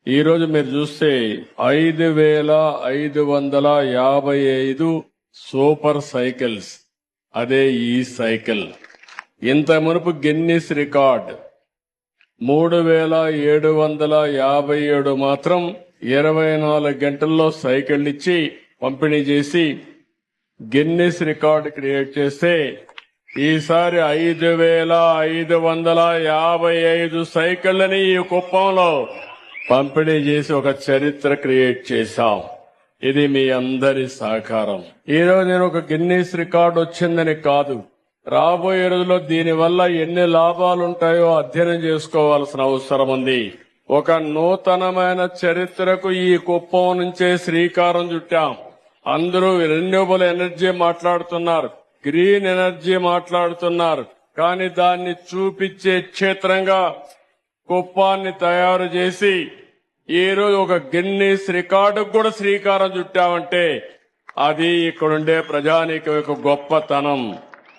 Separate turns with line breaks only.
ఈ రోజు మీరు చూస్తే 5555 సూపర్ సైకిల్స్, అదే ఈ సైకిల్. ఇంత మునుపు గిన్నిస్ రికార్డ్ 3757 మాత్రం 24 గంటల్లో సైకిల్ ఇచ్చి పంపిణీ చేసి గిన్నిస్ రికార్డ్ క్రియేట్ చేస్తే ఈసారి 5555 సైకిళ్ళని ఈ కుప్పంలో పంపిణీ చేసి ఒక చరిత్ర క్రియేట్ చేశాం. ఇది మీ అందరి సహకారం. ఈరోజు నేను ఒక గిన్నిస్ రికార్డ్ వచ్చిందని కాదు, రాబోయే రోజుల్లో దీనివల్ల ఎన్ని లాభాలు ఉంటాయో అధ్యయనం చేసుకోవాల్సిన అవసరం ఉంది. ఒక నూతనమైన చరిత్రకు ఈ కుప్పం నుంచే శ్రీకారం చుట్టాం. అందరూ రెన్యూబుల్ ఎనర్జీ మాట్లాడుతున్నారు, గ్రీన్ ఎనర్జీ మాట్లాడుతున్నారు, కానీ దాన్ని చూపించే క్షేత్రంగా కుప్పాన్ని తయారు చేసి ఈ రోజు ఒక గిన్నిస్ రికార్డుకు కూడా శ్రీకారం చుట్టామంటే అది ఇక్కడుండే ప్రజానీకం యొక్క గొప్పతనం.